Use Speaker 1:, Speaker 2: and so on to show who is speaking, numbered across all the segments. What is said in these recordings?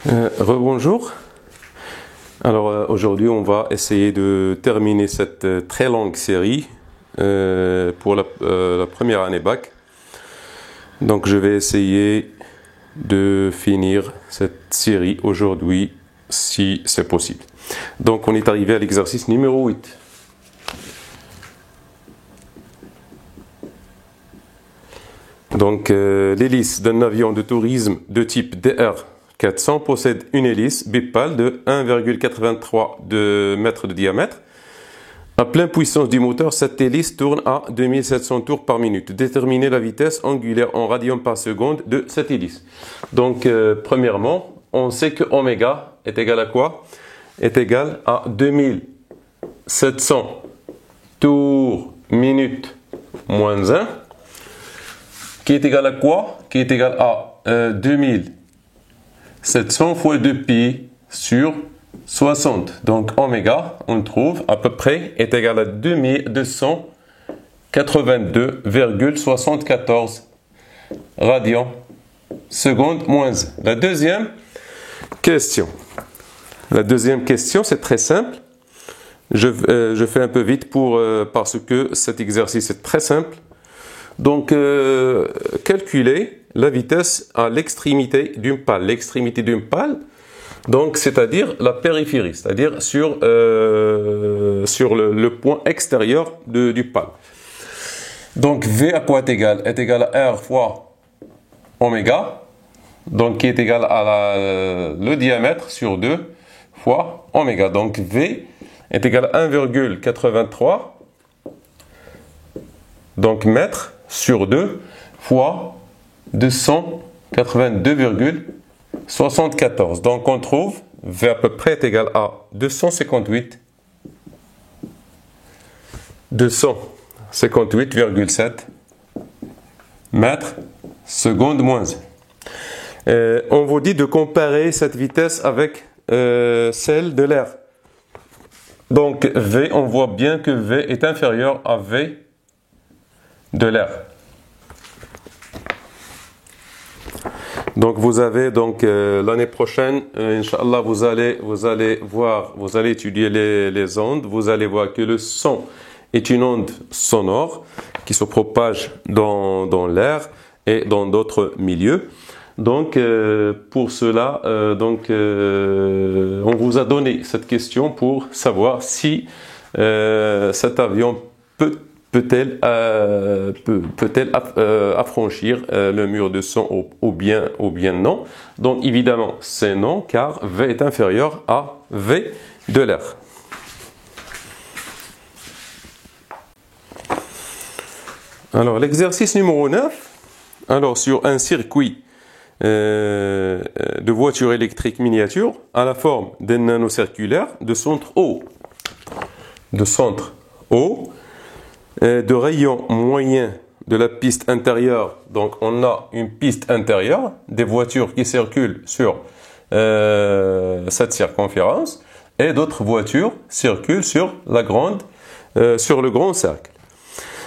Speaker 1: Rebonjour. Alors aujourd'hui on va essayer de terminer cette très longue série pour la première année bac. Donc je vais essayer de finir cette série aujourd'hui si c'est possible. Donc on est arrivé à l'exercice numéro 8. Donc l'hélice d'un avion de tourisme de type DR400 possède une hélice bipale de 1,83 mètres de diamètre. À pleine puissance du moteur, cette hélice tourne à 2700 tours par minute. Déterminez la vitesse angulaire en radians par seconde de cette hélice. Donc premièrement, on sait que oméga est égal à quoi? Est égal à 2700 tours minute moins 1. Qui est égal à quoi? Qui est égal à 2700 fois 2pi sur 60. Donc oméga, on trouve à peu près, est égal à 2282,74 radians seconde moins 1. La deuxième question. La deuxième question, c'est très simple. Je fais un peu vite parce que cet exercice est très simple. Donc, calculer la vitesse à l'extrémité d'une pale. L'extrémité d'une pale, donc, c'est-à-dire la périphérie, c'est-à-dire sur le point extérieur du pale. Donc, V à quoi est égal? Est égal à R fois oméga, donc qui est égal à le diamètre sur 2 fois oméga. Donc, V est égal à 1,83, donc mètres sur 2 fois 282,74. Donc on trouve V à peu près est égal à 258,7 mètres seconde moins 1. On vous dit de comparer cette vitesse avec celle de l'air. Donc V, on voit bien que V est inférieur à V de l'air. Donc vous avez l'année prochaine, Inch'Allah, vous allez étudier les ondes, vous allez voir que le son est une onde sonore qui se propage dans l'air et dans d'autres milieux. Donc pour cela, on vous a donné cette question pour savoir si cet avion peut-elle affranchir le mur de son ou bien non. Donc évidemment c'est non, car V est inférieur à V de l'air. Alors l'exercice numéro 9, alors sur un circuit de voiture électrique miniature à la forme d'un anneau circulaire de centre O, de rayon moyen de la piste intérieure. Donc on a une piste intérieure, des voitures qui circulent sur cette circonférence, et d'autres voitures circulent sur le grand cercle.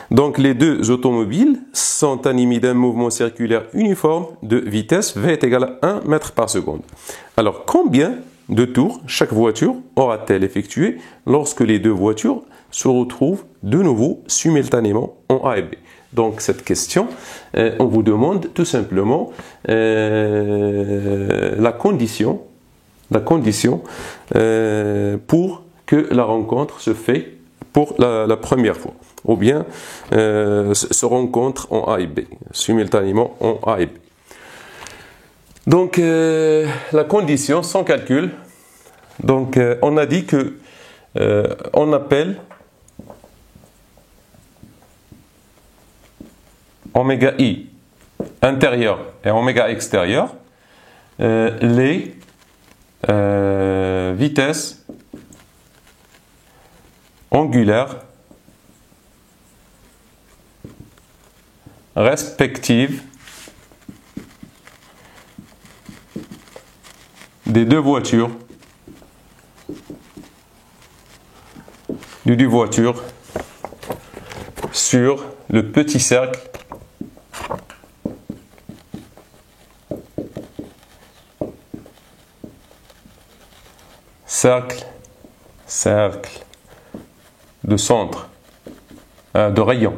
Speaker 1: Donc les deux automobiles sont animés d'un mouvement circulaire uniforme de vitesse V est égal à 1 mètre par seconde. Alors combien de tours chaque voiture aura-t-elle effectué lorsque les deux voitures se retrouvent de nouveau simultanément en A et B? Donc cette question, on vous demande tout simplement la condition pour que la rencontre se fait pour la première fois, ou bien se rencontre en A et B, simultanément en A et B. Donc la condition sans calcul, donc on a dit que on appelle oméga I intérieur et oméga extérieur les vitesses angulaires respectives des deux voitures sur le petit cercle cercle, cercle de centre, de rayon,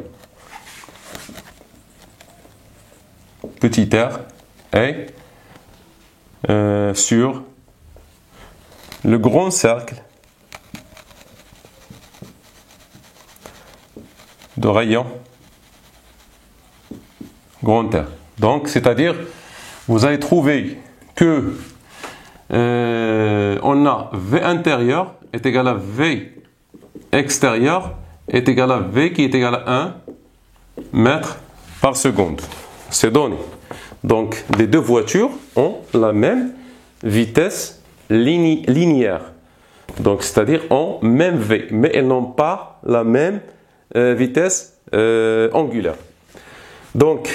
Speaker 1: petit r, et sur le grand cercle de rayon, grand R. Donc, c'est-à-dire, vous allez trouver que on a V intérieur est égal à V extérieur est égal à V qui est égal à 1 mètre par seconde. C'est donné. Donc, les deux voitures ont la même vitesse linéaire. Donc, c'est-à-dire ont même V, mais elles n'ont pas la même vitesse angulaire. Donc,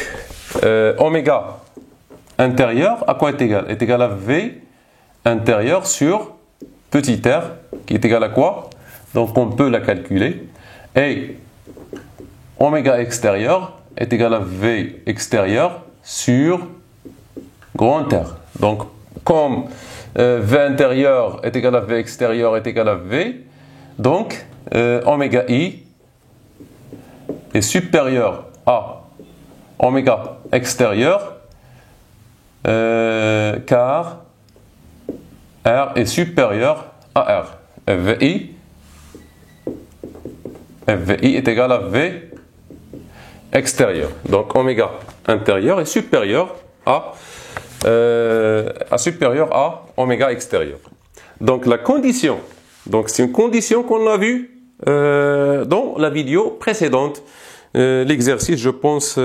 Speaker 1: oméga intérieur, à quoi est égal? Est égal à V intérieur sur petit r, qui est égal à quoi? Donc, on peut la calculer. Et oméga extérieur est égal à V extérieur sur grand R. Donc, comme V intérieur est égal à V extérieur est égal à V, donc oméga I est supérieur à oméga extérieur car R est supérieur à R. FVI est égal à V extérieur. Donc oméga intérieur est supérieur à oméga extérieur. Donc la condition, donc c'est une condition qu'on a vue dans la vidéo précédente, l'exercice je pense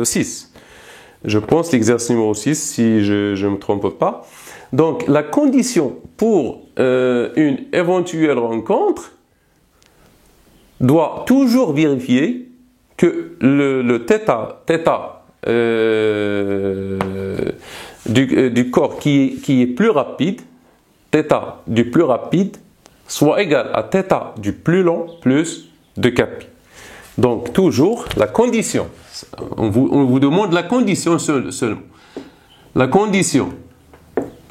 Speaker 1: 6. Je pense l'exercice numéro 6 si je ne me trompe pas. Donc la condition pour une éventuelle rencontre doit toujours vérifier que le θ du corps qui est plus rapide, θ du plus rapide, soit égal à θ du plus long plus 2π. Donc toujours la condition, on vous demande la condition seulement. La condition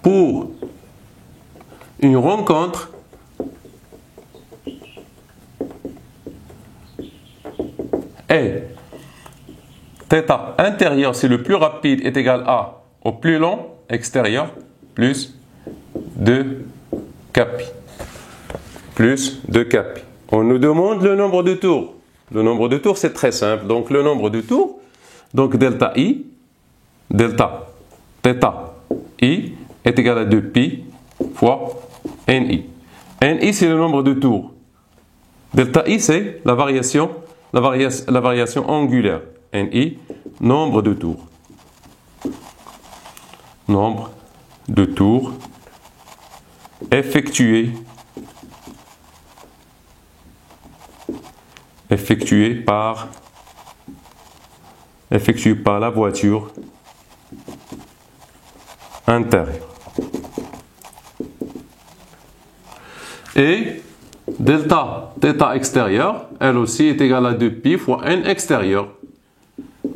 Speaker 1: pour une rencontre est θ intérieur, c'est le plus rapide, est égal à au plus long extérieur plus 2π. Plus 2π. On nous demande le nombre de tours. Le nombre de tours, c'est très simple. Donc, le nombre de tours, donc delta I, delta θ I est égal à 2π fois NI. NI, c'est le nombre de tours. Delta I, c'est la variation angulaire. NI, nombre de tours. Nombre de tours effectués par la voiture intérieure. Et delta θ extérieur, elle aussi est égale à 2π fois n extérieur.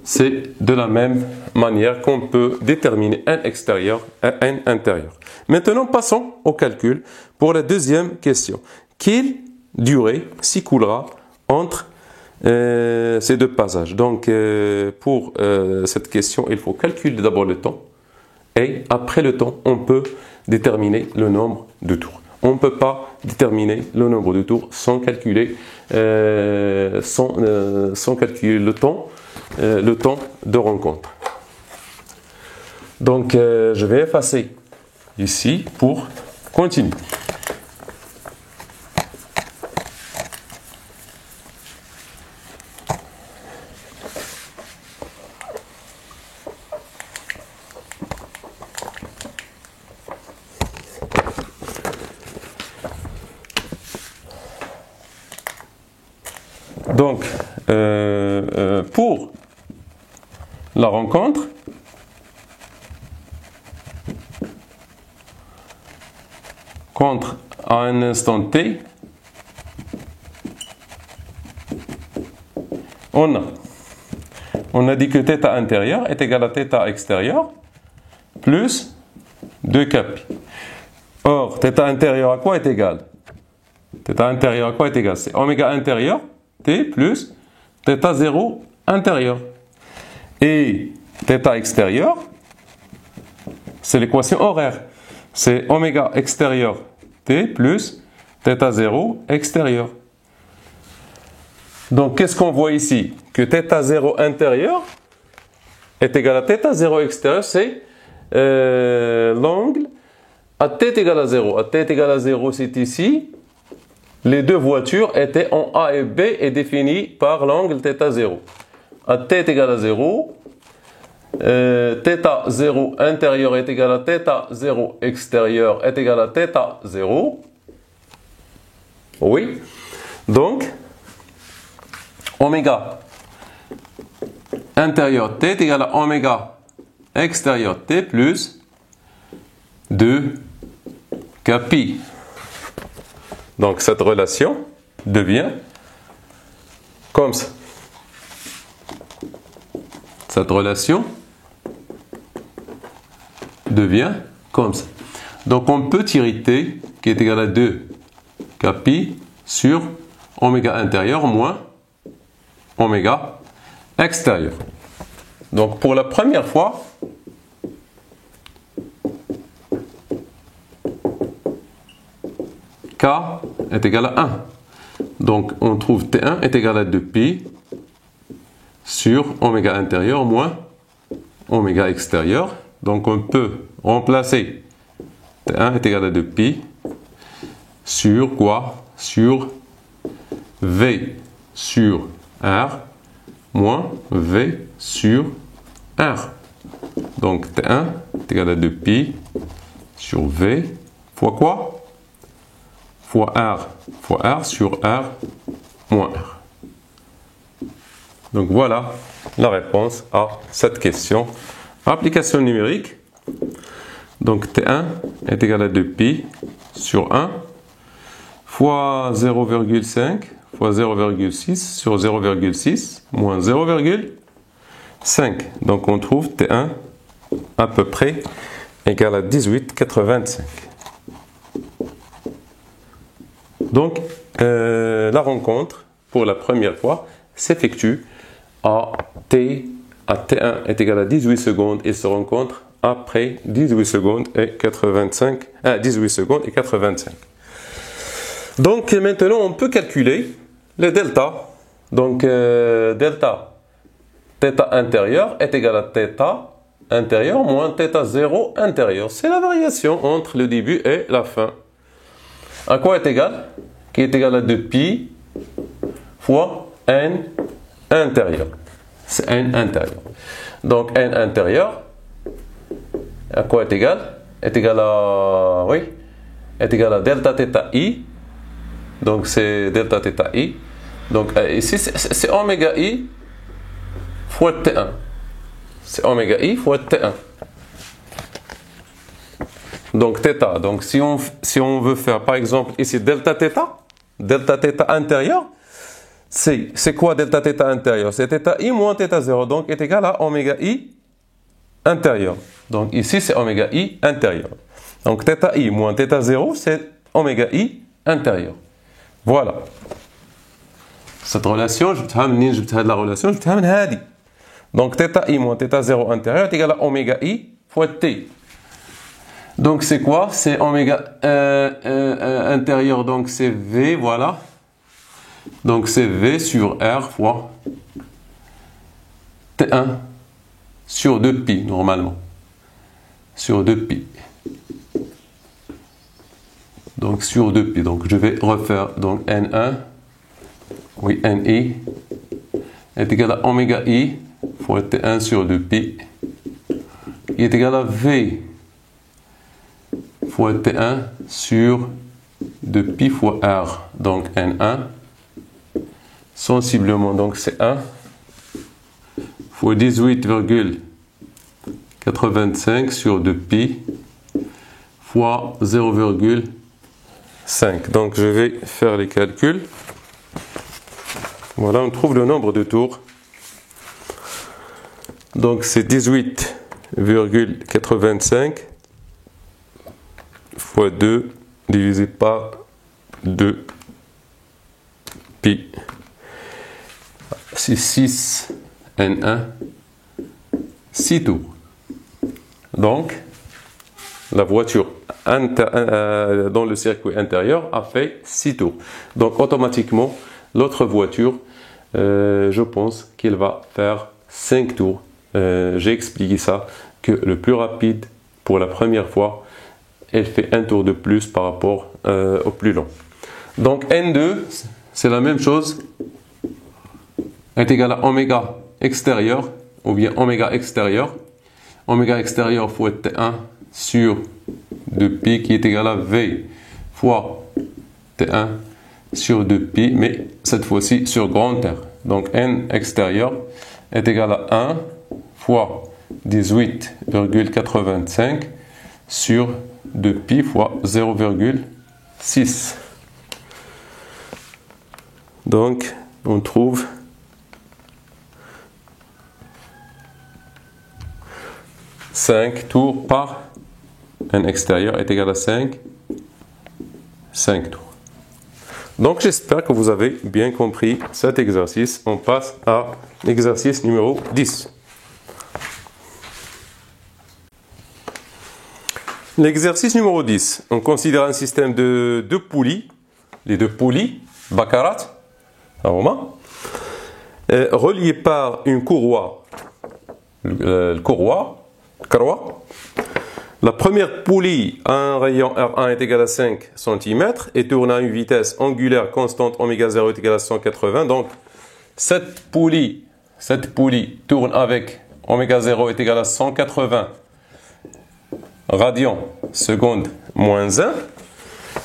Speaker 1: C'est de la même manière qu'on peut déterminer n extérieur et n intérieur. Maintenant, passons au calcul pour la deuxième question. Quelle durée s'écoulera entre ces deux passages? Donc, pour cette question, il faut calculer d'abord le temps. Et après le temps, on peut déterminer le nombre de tours. On ne peut pas déterminer le nombre de tours sans calculer, sans calculer le temps de rencontre. Donc, je vais effacer ici pour continuer. Donc, pour la rencontre, à un instant T, on a dit que θ intérieur est égal à θ extérieur plus 2π. Or, θ intérieur à quoi est égal? Θ intérieur à quoi est égal? C'est oméga intérieur, t plus θ 0 intérieur. Et θ extérieur, c'est l'équation horaire. C'est oméga extérieur, t plus θ 0 extérieur. Donc, qu'est-ce qu'on voit ici? Que θ 0 intérieur est égal à θ 0 extérieur, c'est l'angle à t est égal à 0. À t est égal à 0, c'est ici. Les deux voitures étaient en A et B et définies par l'angle θ 0. À t est égal à 0, θ 0 intérieur est égal à θ 0 extérieur est égal à θ 0. Oui. Donc, oméga intérieur t est égal à oméga extérieur t plus 2 pi. Donc cette relation devient comme ça. Cette relation devient comme ça. Donc on peut tirer t qui est égal à 2 pi sur oméga intérieur moins oméga extérieur. Donc pour la première fois, K est égal à 1. Donc on trouve T1 est égal à 2 pi sur oméga intérieur moins oméga extérieur. Donc on peut remplacer T1 est égal à 2 pi sur quoi? Sur V sur R moins V sur R. Donc T1 est égal à 2 pi sur V fois quoi? Fois R sur R moins R. Donc voilà la réponse à cette question. Application numérique. Donc T1 est égal à 2 pi sur 1 fois 0,5 fois 0,6 sur 0,6 moins 0,5. Donc on trouve T1 à peu près égal à 18,85. Donc, la rencontre, pour la première fois, s'effectue à T1 est égal à 18 secondes et se rencontre après 18 secondes et 18 secondes et 85. Donc, maintenant, on peut calculer le delta. Donc, delta θ intérieur est égal à θ intérieur moins θ 0 intérieur. C'est la variation entre le début et la fin. À quoi est égal? Qui est égal à 2 pi fois n intérieur. C'est n intérieur. Donc n intérieur, à quoi est égal? Est égal à, oui, est égal à delta θ i. Donc c'est delta θ i. Donc ici c'est oméga i fois T1. C'est oméga i fois T1. Donc θ, donc si on veut faire par exemple ici delta θ intérieur, c'est quoi delta θ intérieur? C'est θ i moins θ 0, donc est égal à oméga i intérieur. Donc ici c'est oméga i intérieur. Donc θ i moins θ 0, c'est oméga i intérieur. Voilà. Cette relation, je vais la relation, je vais donc θ i moins θ 0 intérieur est égal à oméga i fois t. Donc c'est quoi? C'est oméga intérieur, donc c'est V, voilà. Donc c'est V sur R fois T1 sur 2 pi, normalement. Sur 2 pi. Donc sur 2 pi. Donc je vais refaire. Donc N1, oui, NI est égal à oméga I fois T1 sur 2 pi. Qui est égal à V fois T1 sur 2 pi fois R. Donc N1, sensiblement, donc c'est 1 fois 18,85 sur 2 pi fois 0,5. Donc je vais faire les calculs. Voilà, on trouve le nombre de tours. Donc c'est 18,85 fois fois 2 divisé par 2 pi. C'est 6 N1, 6 tours. Donc, la voiture dans le circuit intérieur a fait 6 tours. Donc, automatiquement, l'autre voiture, je pense qu'elle va faire 5 tours. J'ai expliqué ça, que le plus rapide, pour la première fois, elle fait un tour de plus par rapport au plus long. Donc, N2, c'est la même chose, est égal à oméga extérieur, ou bien oméga extérieur. Oméga extérieur fois T1 sur 2pi qui est égal à V fois T1 sur 2pi, mais cette fois-ci sur grand R. Donc N extérieur est égal à 1 fois 18,85 sur 2pi fois 0,6. Donc on trouve cinq tours par N extérieur est égal à 5 tours. Donc j'espère que vous avez bien compris cet exercice. On passe à l'exercice numéro 10. L'exercice numéro 10, on considère un système de deux poulies, les deux poulies, bakarat, reliées par une courroie, La première poulie a un rayon R1 est égal à 5 cm et tourne à une vitesse angulaire constante ω0 est égal à 180. Donc, cette poulie tourne avec ω0 est égal à 180 radians seconde moins 1.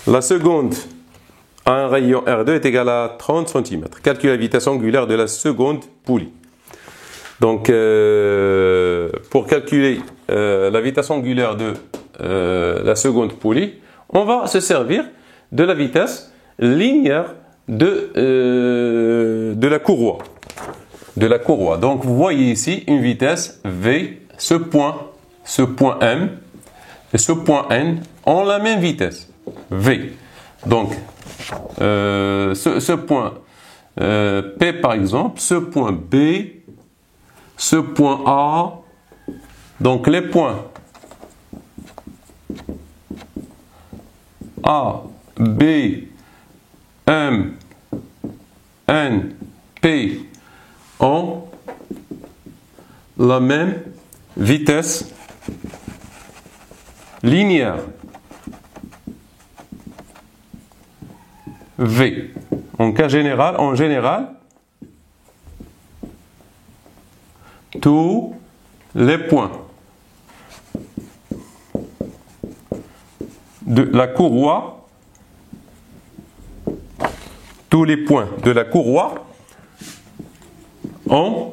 Speaker 1: La seconde a un rayon R2 est égal à 30 cm. Calcule la vitesse angulaire de la seconde poulie. Donc, pour calculer la vitesse angulaire de la seconde poulie, on va se servir de la vitesse linéaire de la courroie. Donc, vous voyez ici une vitesse V, ce point M et ce point N ont la même vitesse, V. Donc, ce point P par exemple, ce point B, ce point A, donc les points A, B, M, N, P ont la même vitesse linéaire, V. Donc en général, tous les points de la courroie, ont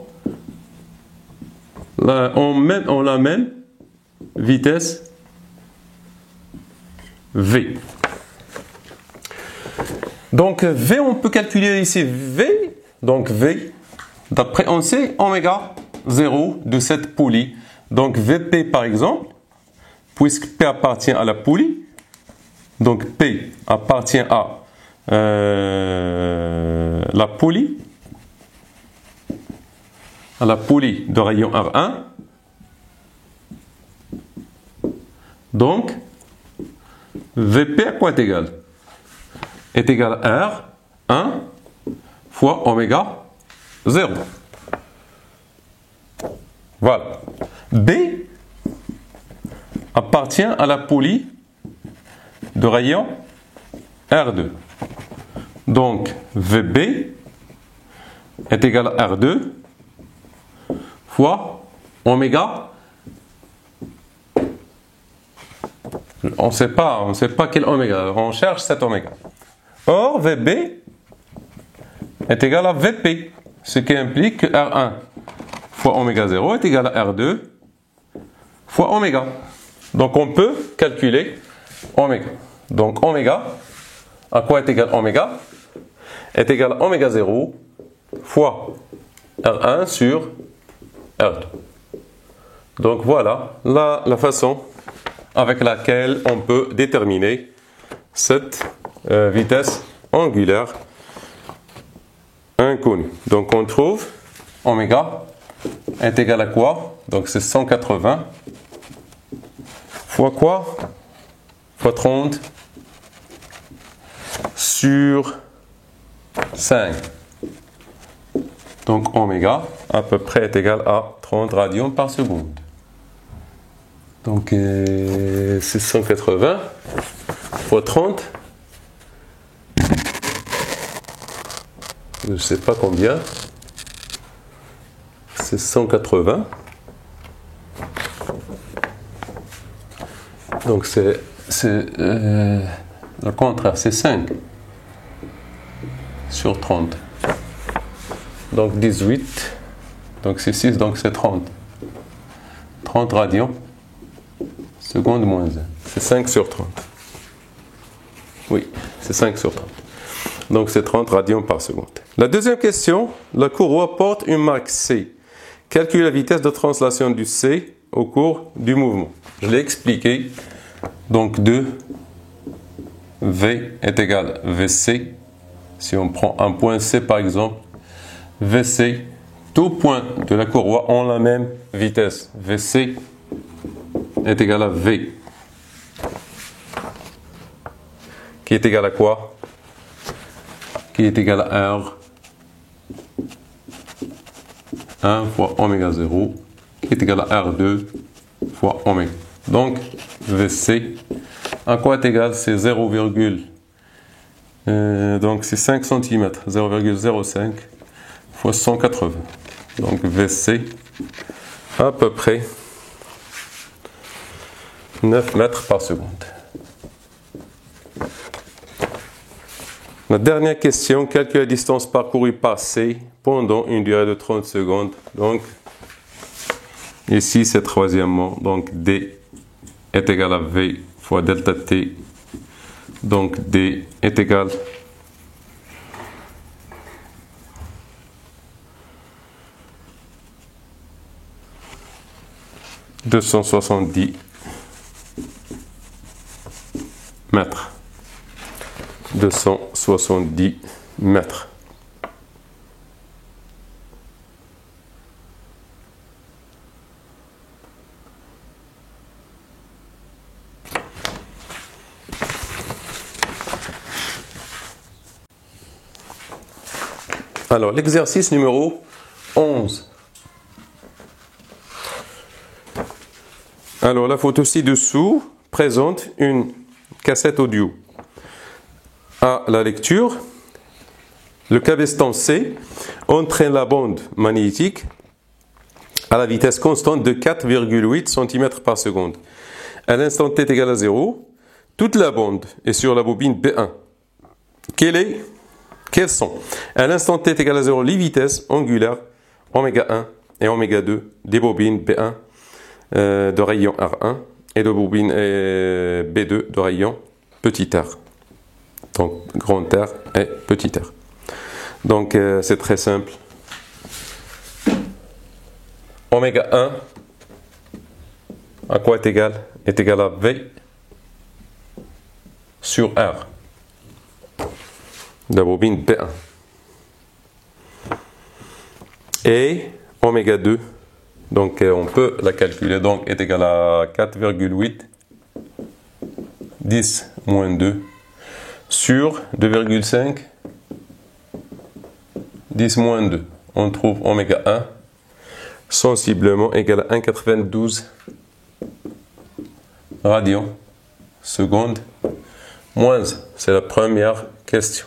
Speaker 1: la même vitesse V. Donc V, on peut calculer ici V. Donc V, d'après on sait ω0 de cette poulie. Donc Vp par exemple, puisque P appartient à la poulie, donc P appartient à la poulie de rayon R1. Donc Vp à quoi est égal? Est égal à R1 fois ω0. Voilà. B appartient à la poulie de rayon R2. Donc, VB est égal à R2 fois oméga. On ne sait pas quel oméga. On cherche cet oméga. Or, VB est égal à VP, ce qui implique que R1 fois ω0 est égal à R2 fois oméga. Donc, on peut calculer oméga. Donc, oméga, à quoi est égal oméga? Est égal à ω0 fois R1 sur R2. Donc, voilà la façon avec laquelle on peut déterminer cette vitesse angulaire inconnue. Donc on trouve oméga est égal à quoi? Donc c'est 180 fois quoi? Fois 30 sur 5. Donc oméga à peu près est égal à 30 radians par seconde. Donc c'est 180 fois 30. Je ne sais pas combien. C'est 180. Donc c'est le contraire, c'est 5 sur 30. Donc 18. Donc c'est 6, donc c'est 30. 30 radians seconde moins 1. C'est 5 sur 30. Oui, c'est 5 sur 30. Donc c'est 30 radians par seconde. La deuxième question, la courroie porte une marque C. Calcule la vitesse de translation du C au cours du mouvement. Je l'ai expliqué. Donc 2 V est égal à VC. Si on prend un point C par exemple, VC, tout point de la courroie ont la même vitesse. VC est égal à V. Qui est égal à quoi? Qui est égal à R. 1 fois oméga 0, qui est égal à R2 fois oméga. Donc, VC, à quoi est égal? C'est 0, donc c'est 5 cm, 0,05 fois 180. Donc, VC, à peu près 9 mètres par seconde. La dernière question, calcule la distance parcourue par C pendant une durée de 30 secondes. Donc, ici, c'est troisièmement. Donc, D est égal à V fois delta T. Donc, D est égal à 270 mètres. 270 mètres. Alors, l'exercice numéro 11. Alors, la photo ci-dessous présente une cassette audio. À la lecture, le cabestan C entraîne la bande magnétique à la vitesse constante de 4,8 cm par seconde. À l'instant t égal à 0, toute la bande est sur la bobine B1. Quelles sont, à l'instant t égal à 0, les vitesses angulaires oméga 1 et oméga 2 des bobines B1 de rayon R1 et de bobine B2 de rayon petit r. Donc grand R et petit r. Donc c'est très simple. Oméga 1 à quoi est égal? Est égal à V sur R de la bobine B1. Et oméga 2, donc on peut la calculer, donc est égal à 4,8 10 moins 2 sur 2,5 10 moins 2. On trouve oméga 1 sensiblement égal à 1,92 radians seconde moins. C'est la première question.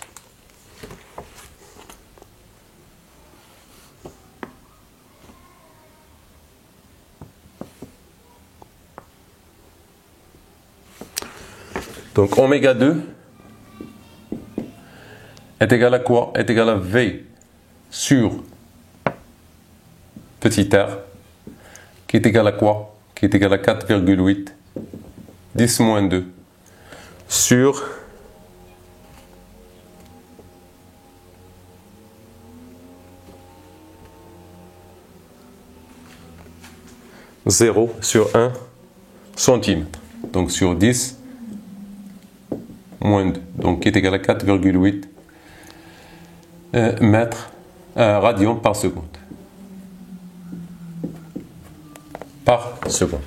Speaker 1: Donc oméga 2 est égal à quoi? Est égal à V sur petit r, qui est égal à quoi? Qui est égal à 4,8 10 moins 2 sur 0 sur 1 centimètre. donc sur 10 moins 2, donc qui est égal à 4,8 mètres radians par seconde. Par seconde.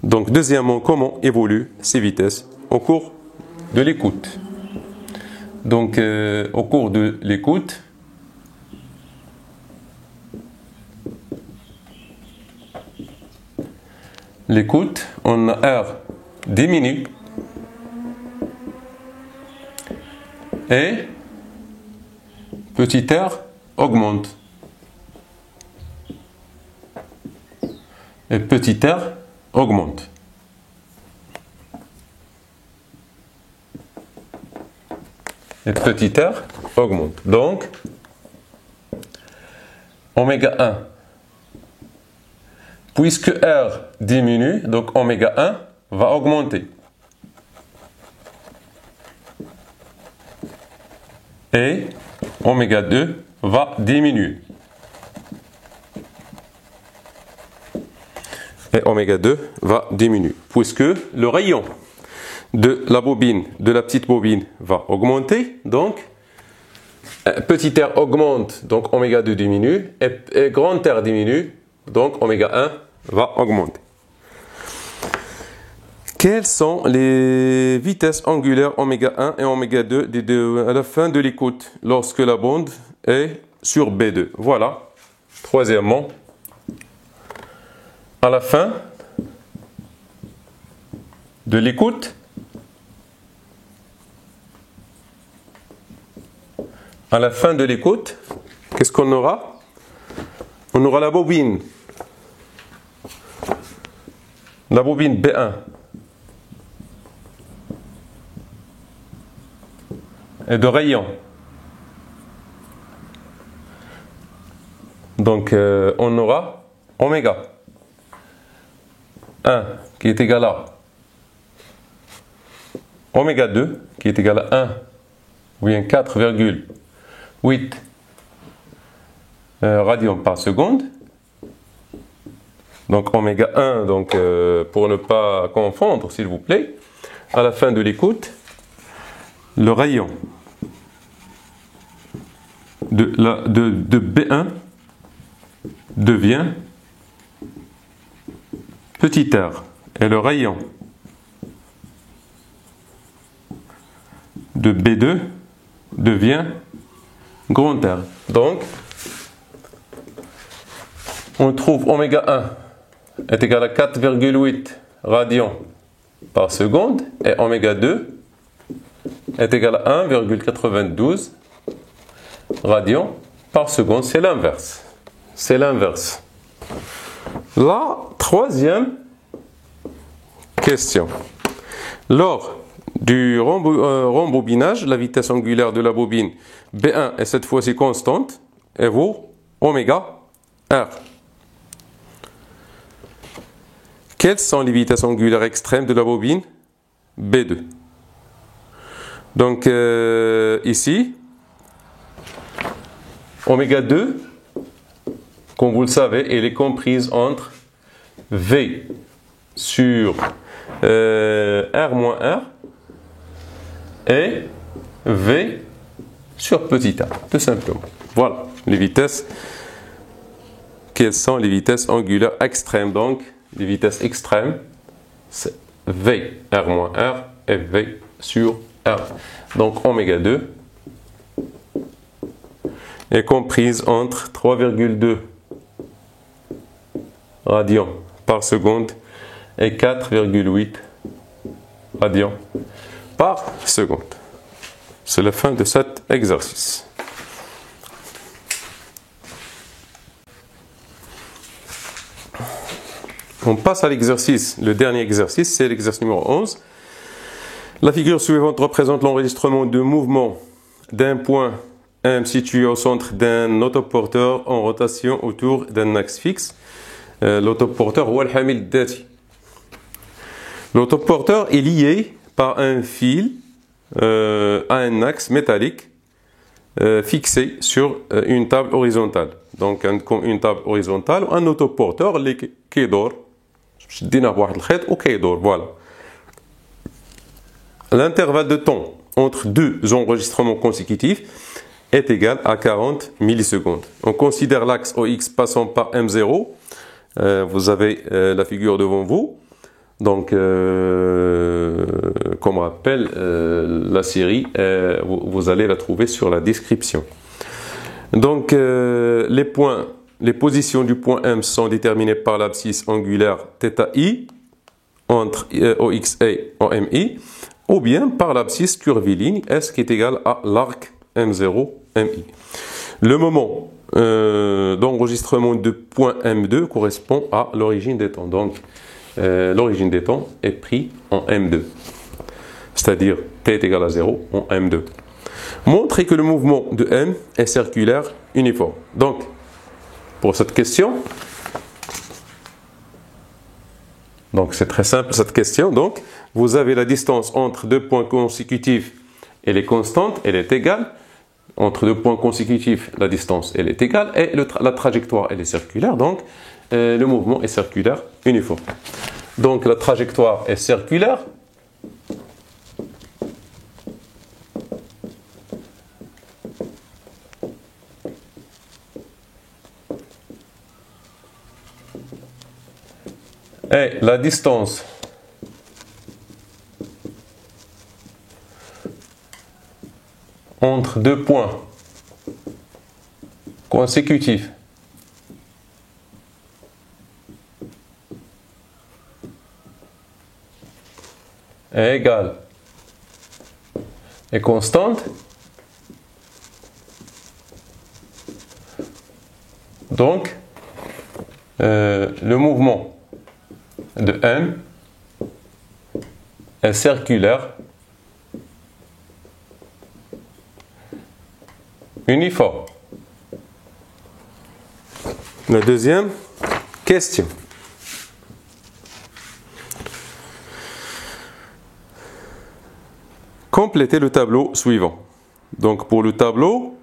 Speaker 1: Donc, deuxièmement, comment évoluent ces vitesses au cours de l'écoute? Donc, au cours de l'écoute, on a R diminue et petit r augmente. Et petit r augmente. Et petit r augmente. Donc, oméga 1. Puisque R diminue, donc oméga 1 va augmenter. Et oméga 2 va diminuer. Et oméga 2 va diminuer. Puisque le rayon de la bobine, de la petite bobine, va augmenter. Donc, petit r augmente, donc oméga 2 diminue. Et grand R diminue, donc oméga 1 va augmenter. Quelles sont les vitesses angulaires oméga 1 et oméga 2 à la fin de l'écoute lorsque la bande est sur B2? Voilà. Troisièmement, à la fin de l'écoute, qu'est-ce qu'on aura? On aura la bobine B1 et de rayon. Donc, on aura oméga 1 qui est égal à oméga 2 qui est égal à 1 ou bien 4,8 radians par seconde. Donc oméga 1, donc, pour ne pas confondre, s'il vous plaît, à la fin de l'écoute, le rayon de B1 devient petit r et le rayon de B2 devient grand R. Donc, on trouve oméga 1 est égal à 4,8 radians par seconde et oméga 2 est égal à 1,92 radians par seconde. C'est l'inverse. C'est l'inverse. La troisième question. Lors du rembobinage, la vitesse angulaire de la bobine B1 est cette fois-ci constante et vaut oméga R. Quelles sont les vitesses angulaires extrêmes de la bobine B2? Donc ici, oméga 2, comme vous le savez, elle est comprise entre V sur R moins R et V sur petit a, tout simplement. Voilà les vitesses. Quelles sont les vitesses angulaires extrêmes? Donc, les vitesses extrêmes, c'est V R moins R et V sur R. Donc, oméga 2 est comprise entre 3,2 radians par seconde et 4,8 radians par seconde. C'est la fin de cet exercice. On passe à l'exercice. Le dernier exercice, c'est l'exercice numéro 11. La figure suivante représente l'enregistrement de mouvement d'un point M situé au centre d'un autoporteur en rotation autour d'un axe fixe. L'autoporteur هو الحامل الذاتي. L'autoporteur est lié par un fil à un axe métallique fixé sur une table horizontale. Donc, une table horizontale, un autoporteur qui dort Voilà. L'intervalle de temps entre deux enregistrements consécutifs est égal à 40 millisecondes. On considère l'axe OX passant par M0. Vous avez la figure devant vous. Donc, comme rappel, la série, vous allez la trouver sur la description. Donc, les positions du point M sont déterminées par l'abscisse angulaire θi entre OXA et OMI, ou bien par l'abscisse curviligne S qui est égale à l'arc M0MI. Le moment d'enregistrement de point M2 correspond à l'origine des temps. Donc, l'origine des temps est prise en M2, c'est-à-dire T est égal à 0 en M2. Montrez que le mouvement de M est circulaire uniforme. Donc, pour cette question, donc c'est très simple cette question. Donc, vous avez la distance entre deux points consécutifs, elle est constante, elle est égale. Entre deux points consécutifs, la distance elle est égale et la trajectoire elle est circulaire. Donc, le mouvement est circulaire uniforme. Donc, la trajectoire est circulaire. Et la distance entre deux points consécutifs est égale et constante. Donc, le mouvement de M est circulaire uniforme. La deuxième question. Complétez le tableau suivant. Donc pour le tableau,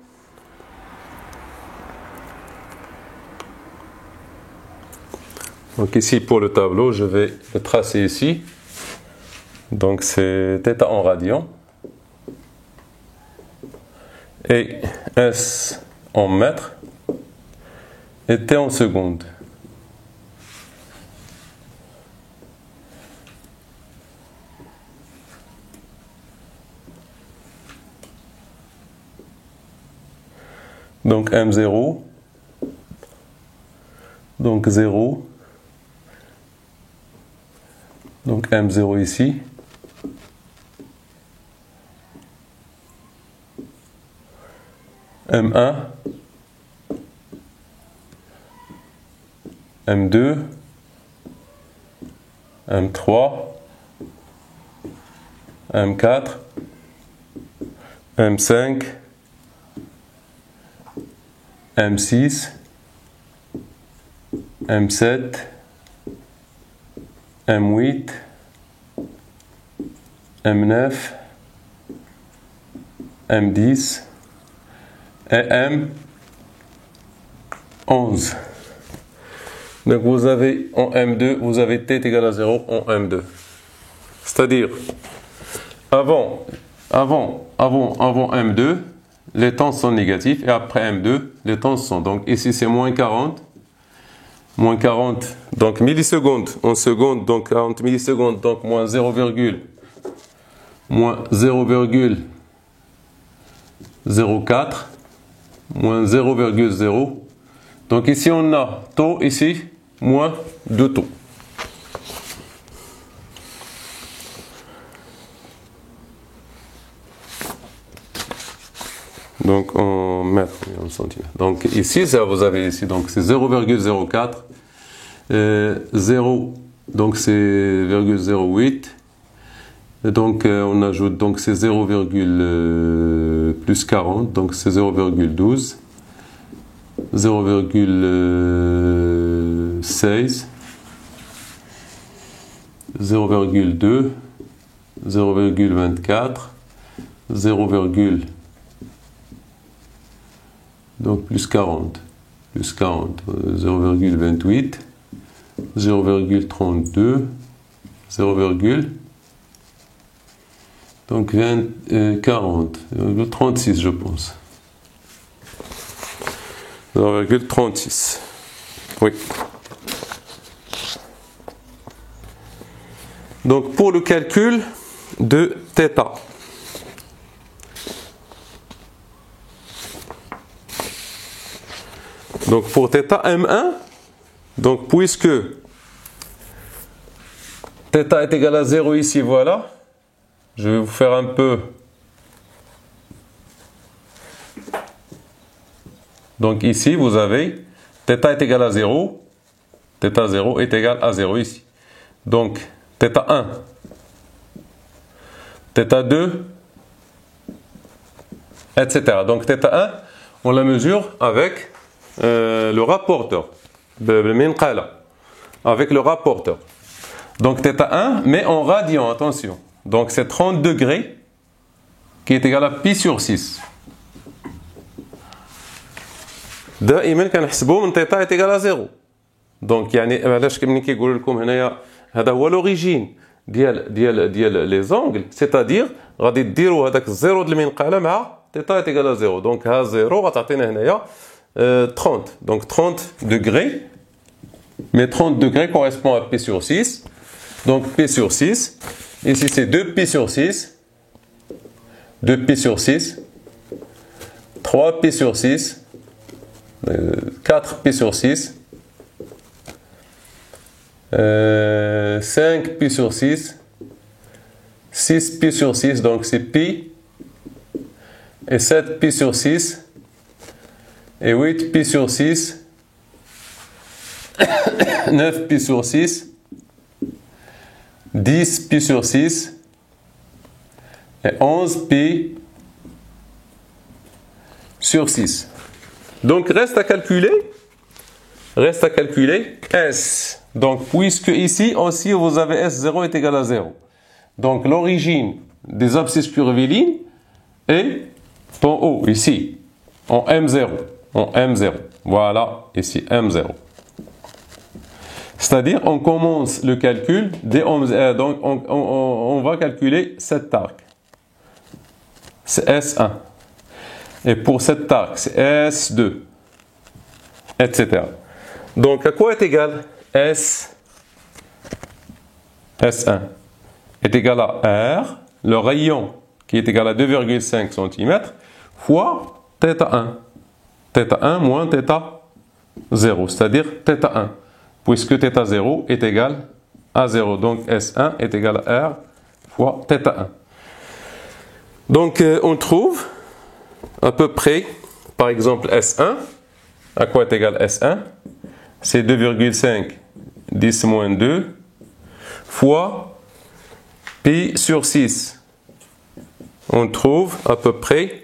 Speaker 1: donc ici pour le tableau, je vais le tracer ici. Donc c'est θ en radian et S en mètres et T en secondes. Donc M0, donc 0, donc M0 ici, M1, M2, M3, M4, M5, M6, M7, M8, M9, M10 et M11. Donc vous avez en M2, vous avez T égale à 0 en M2. C'est-à-dire, avant M2, les temps sont négatifs et après M2, les temps sont. Donc ici c'est moins 40, donc millisecondes en secondes, donc 40 millisecondes, donc moins 0,04. Moins 0,0. Donc ici on a taux, ici moins 2 taux. Donc en mètres et en centimètres. Donc ici, ça, vous avez ici, donc c'est 0,04, 0, donc c'est 0,08. Donc on ajoute, donc c'est 0, plus 40, donc c'est 0,12, 0,16, 0,2, 0,24, 0, donc plus 40, 0,28, 0,32, 0, donc 40, 36 je pense. 0,36. Oui. Donc pour le calcul de θ. Donc pour θ M1, donc puisque θ est égal à 0 ici, voilà. Je vais vous faire un peu. Donc ici, vous avez θ est égal à 0. θ 0 est égal à 0 ici. Donc θ 1, θ 2, etc. Donc θ 1, on la mesure avec le rapporteur. Avec le rapporteur. Donc θ 1, mais en radian, attention. Donc c'est 30 degrés qui est égal à pi sur 6. دائما كنحسبوا من θ est égal à 0. Donc يعني علاش كنملي كيقولوا لكم هنايا هذا هو لوريجين ديال لي زونغل، c'est-à-dire غادي ديروا هذاك الزيرو ديال المنقاله مع θ est égal à 0. Donc ها زيرو غتعطينا هنايا 30. Donc 30 degrés. Mais 30 degrés correspond à pi sur 6. Donc pi sur 6. Ici c'est 2 pi sur 6. 2 pi sur 6. 3 pi sur 6. 4 pi sur 6. 5 pi sur 6. 6 pi sur 6. Donc c'est pi. Et 7 pi sur 6. Et 8 pi sur 6. 9 pi sur 6. 10 pi sur 6. Et 11 pi sur 6. Donc reste à calculer S. Donc puisque ici aussi vous avez S0 est égal à 0. Donc l'origine des abscisses curviligne est en haut, ici, en M0. En M0. Voilà, ici, M0. C'est-à-dire, on commence le calcul dès donc on va calculer cet arc. C'est S1. Et pour cet arc, c'est S2. Etc. Donc, à quoi est égal S? S1 est égal à R, le rayon qui est égal à 2,5 cm, fois θ1. θ1 moins θ0, c'est-à-dire θ1. Puisque θ0 est égal à 0. Donc S1 est égal à R fois θ1. Donc on trouve à peu près, par exemple S1, à quoi est égal S1? C'est 2,5 10 moins 2 fois pi sur 6. On trouve à peu près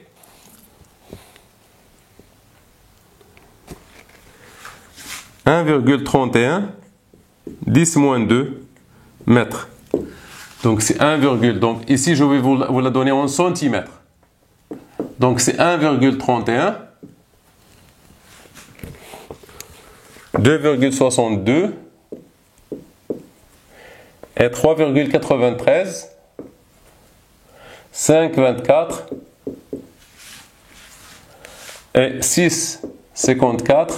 Speaker 1: 1,31 10 moins 2 mètres. Donc c'est 1, donc ici je vais vous la donner en centimètres. Donc c'est 1,31 2,62 et 3,93 5,24 et 6,54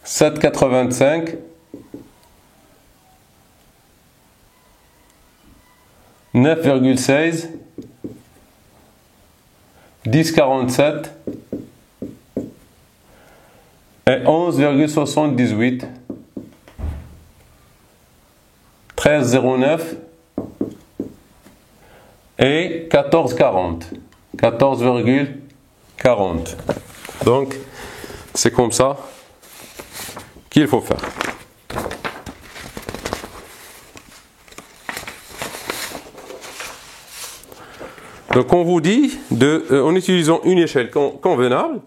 Speaker 1: 7,85 9,16 10,47 et 11,78 13,09 et 14,40 14,40. Donc c'est comme ça qu'il faut faire. Donc on vous dit, en utilisant une échelle convenable,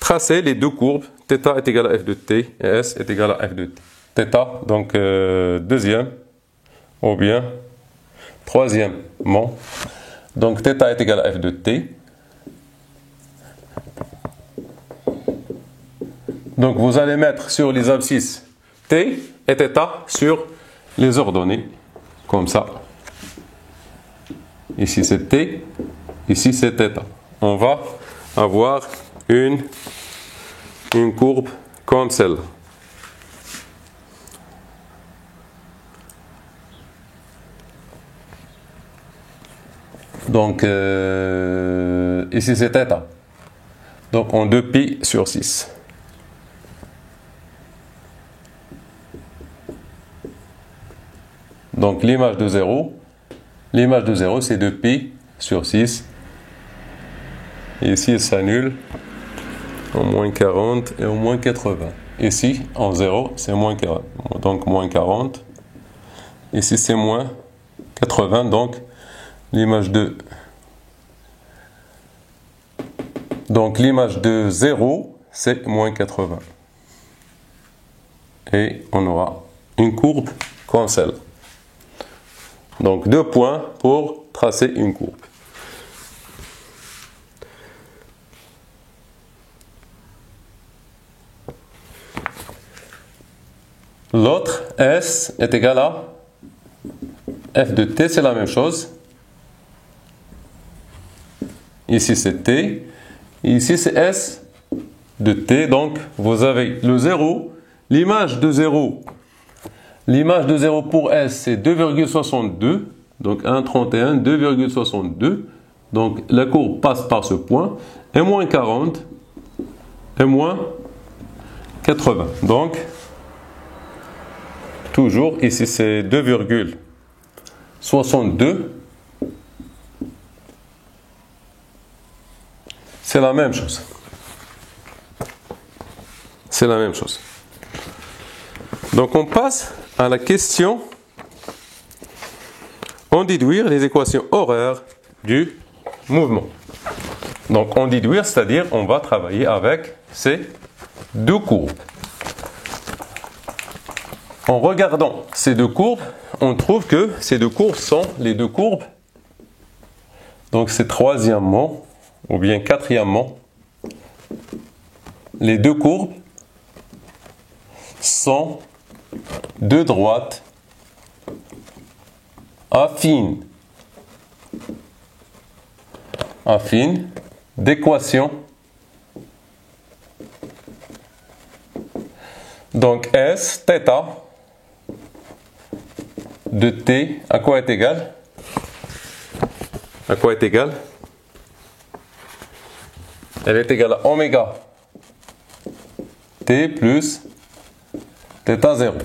Speaker 1: tracer les deux courbes, θ est égal à f de t et s est égal à f de t. θ, donc deuxième, ou bien troisièmement. Donc θ est égal à f de t. Donc vous allez mettre sur les abscisses t et θ sur les ordonnées, comme ça. Ici c'est t, ici c'est θ. On va avoir une courbe comme celle-là. Donc, ici c'est θ. Donc, en 2π sur 6. Donc, l'image de 0, c'est 2π sur 6. Et ici, il s'annule en moins 40 et en moins 80. Ici, en 0, c'est moins 40. Donc, moins 40. Ici, c'est moins 80. Donc, l'image de 0, c'est moins 80. Et on aura une courbe comme celle. Donc 2 points pour tracer une courbe. L'autre, S est égal à f de t, c'est la même chose. Ici c'est t. Ici c'est s de t. Donc vous avez le 0. L'image de 0 pour s c'est 2,62. Donc 1,31, 2,62. Donc la courbe passe par ce point. Et moins 40 et moins 80. Donc toujours ici c'est 2,62. C'est la même chose. C'est la même chose. Donc on passe à la question en déduire les équations horaires du mouvement. Donc en déduire, c'est-à-dire on va travailler avec ces deux courbes. En regardant ces deux courbes, on trouve que ces deux courbes sont les deux courbes. Donc c'est troisièmement ou bien quatrièmement, les deux courbes sont de droite affines d'équation. Donc S, θ de t, à quoi est égal? À quoi est égal? Elle est égale à oméga t plus θ0.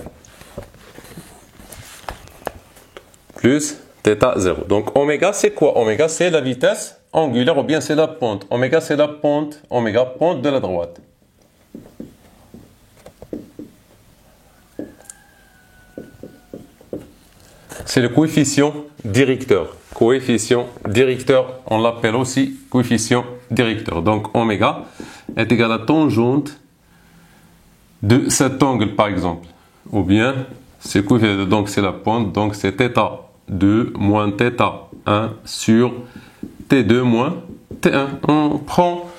Speaker 1: Plus θ0. Donc oméga, c'est quoi? Oméga, c'est la vitesse angulaire ou bien c'est la pente. Oméga, c'est la pente. Oméga, pente de la droite. C'est le coefficient directeur. Coefficient directeur, on l'appelle aussi coefficient directeur. Donc oméga est égal à tangente de cet angle par exemple. Ou bien, donc c'est la pente, donc c'est θ2 moins θ1 sur T2 moins T1. On prend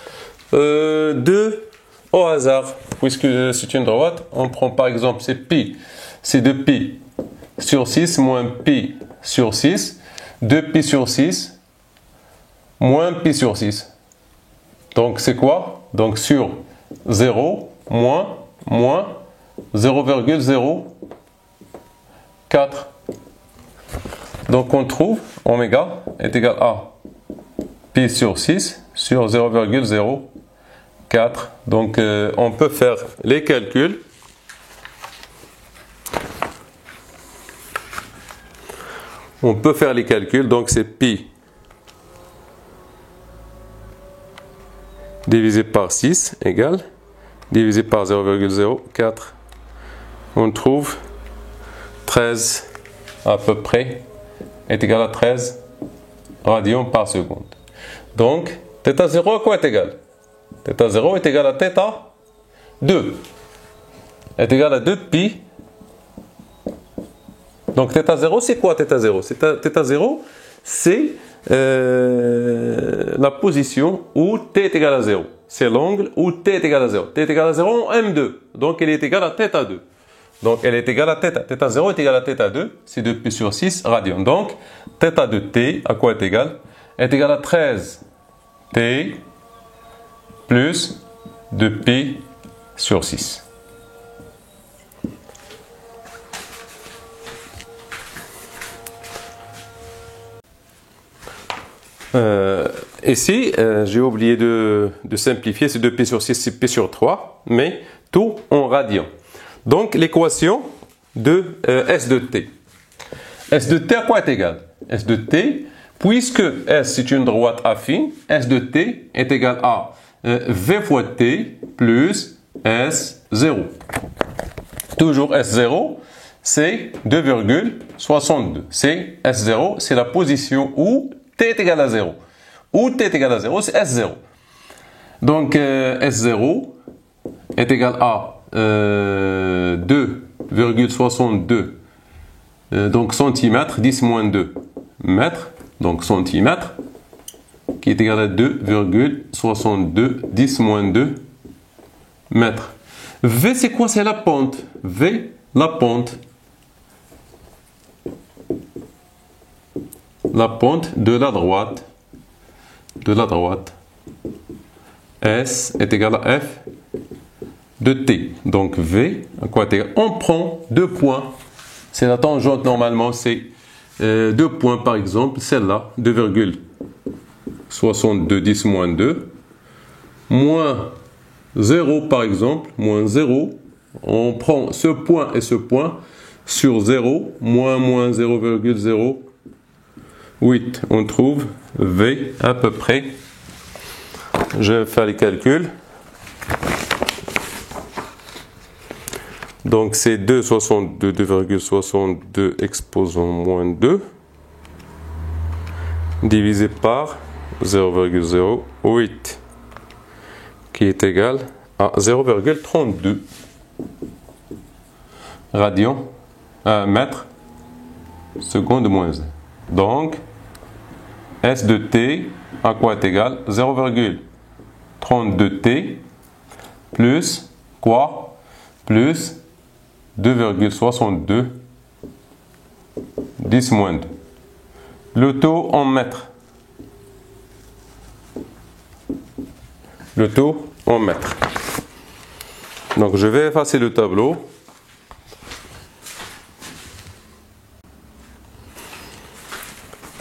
Speaker 1: 2 au hasard, puisque c'est une droite. On prend par exemple, c'est pi, c'est 2pi sur 6 moins pi sur 6. 2pi sur 6 moins pi sur 6. Donc c'est quoi? Donc sur 0 moins 0,04. Donc on trouve oméga est égal à pi sur 6 sur 0,04. Donc on peut faire les calculs. On peut faire les calculs, donc c'est pi divisé par 6 égale, divisé par 0,04, on trouve 13 à peu près, est égal à 13 radians par seconde. Donc, θ0 à quoi est égal? θ0 est égal à θ2, est égal à 2pi. Donc θ0, c'est quoi θ0? θ0, c'est la position où t est égal à 0. C'est l'angle où t est égal à 0. t est égal à 0 en M2. Donc il est égal à θ2. Donc, elle est égale à θ. θ0 est égal à θ2, c'est 2π sur 6 radians. Donc, θ de t, à quoi est égal? Est égal à 13t plus 2π sur 6. Ici, j'ai oublié de simplifier, c'est 2π sur 6, c'est π sur 3, mais tout en radians. Donc, l'équation de S de t. S de t à quoi est égal? S de t, puisque S c'est une droite affine, S de t est égal à V fois t plus S0. Toujours S0, c'est 2,62. C'est S0, c'est la position où t est égal à 0. Où t est égal à 0, c'est S0. Donc, S0 est égal à 2,62 donc centimètres, 10 moins 2 mètres, donc centimètres, qui est égal à 2,62, 10 moins 2 mètres. V, c'est quoi? C'est la pente. V, la pente. La pente de la droite. De la droite. S est égal à F de t. Donc V, à quoi est égal? On prend 2 points. C'est la tangente normalement, c'est 2 points par exemple. Celle-là, 2,62, 10 moins 2. Moins 0 par exemple, moins 0. On prend ce point et ce point sur 0, moins 0,08. On trouve V à peu près. Je vais faire les calculs. Donc c'est 2,62 exposant moins 2 divisé par 0,08 qui est égal à 0,32 radians mètres seconde moins 1. Donc S de t à quoi est égal? 0,32t plus quoi? Plus 2,62 10 moins 2. Le taux en mètres. Le taux en mètres. Donc je vais effacer le tableau.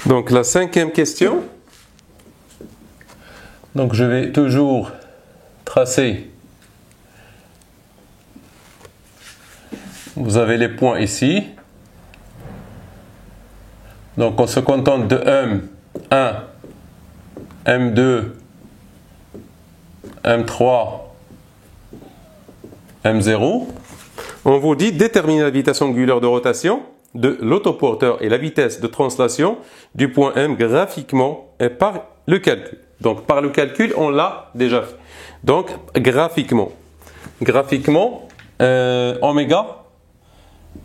Speaker 1: Donc la 5e question. Donc je vais toujours tracer. Vous avez les points ici. Donc on se contente de M1, M2, M3, M0. On vous dit déterminer la vitesse angulaire de rotation de l'autoporteur et la vitesse de translation du point M graphiquement et par le calcul. Donc par le calcul, on l'a déjà fait. Donc graphiquement. Graphiquement, oméga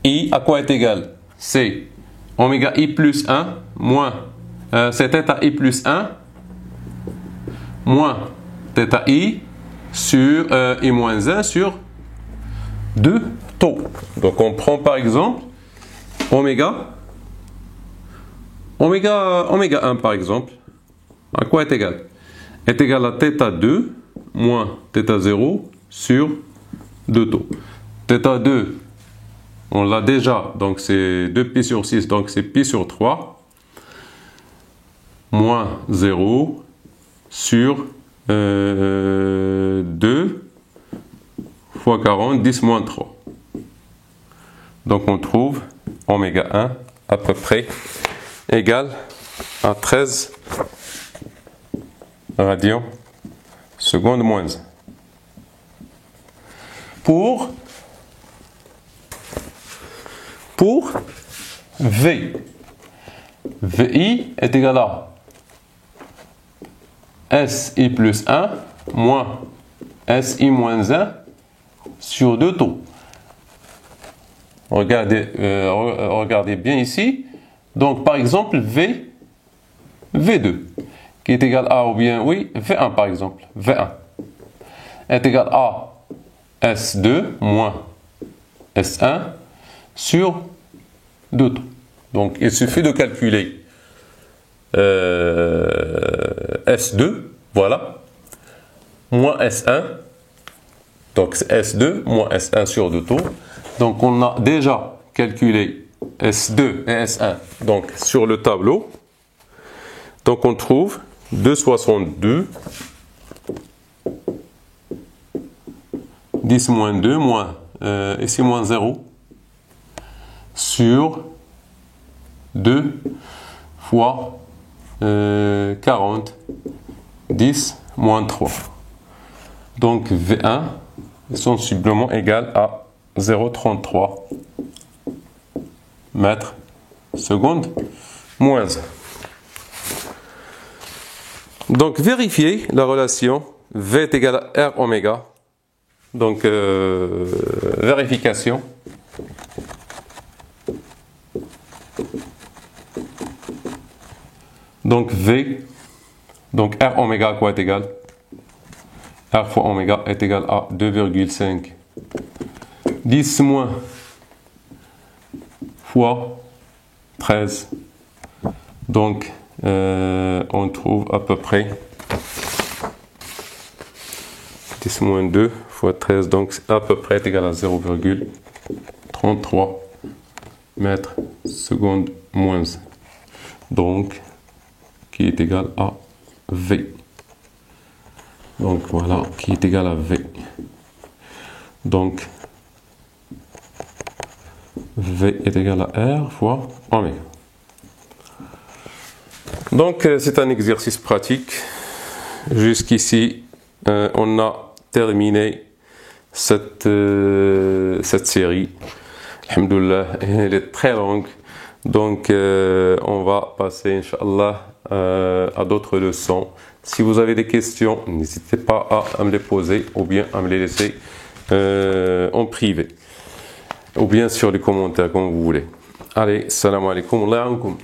Speaker 1: I à quoi est égal? C'est oméga I plus 1 moins, c'est θ I plus 1 moins θ I sur I moins 1 sur 2 taux. Donc on prend par exemple oméga 1 par exemple. À quoi est égal? Est égal à θ2 moins θ0 sur 2 taux. θ2, on l'a déjà, donc c'est 2π sur 6, donc c'est π sur 3, moins 0 sur 2 fois 40, 10 moins 3. Donc on trouve oméga 1 à peu près égal à 13 radians seconde moins 1. Pour V, VI est égal à SI plus 1 moins SI moins 1 sur 2 taux. Regardez bien ici. Donc par exemple V2 qui est égal à, ou bien oui, V1 par exemple, V1 est égal à S2 moins S1 sur 2 taux. Donc il suffit de calculer S2, voilà, moins S1. Donc c'est S2 moins S1 sur 2 taux. Donc on a déjà calculé S2 et S1 donc, sur le tableau. Donc on trouve 2,62 10 moins 2 moins, ici moins 0 sur 2 fois 40 10 moins 3. Donc V1 sensiblement égal à 0,33 mètres secondes moins 1. Donc vérifiez la relation V est égal à R oméga. Donc vérification. Donc V, donc R oméga à quoi est égal? R fois oméga est égal à 2,5. 10 moins fois 13. Donc on trouve à peu près 10 moins 2 fois 13. Donc à peu près est égal à 0,33 mètres secondes moins 1. Donc qui est égal à V. Donc voilà, qui est égal à V. Donc V est égal à R fois oméga. Donc c'est un exercice pratique. Jusqu'ici, on a terminé cette série. Alhamdoulilah, elle est très longue. Donc on va passer, Inch'Allah, à d'autres leçons. Si vous avez des questions, n'hésitez pas à me les poser ou bien à me les laisser en privé. Ou bien sur les commentaires, comme vous voulez. Allez, salam alaikum, Allah ankum.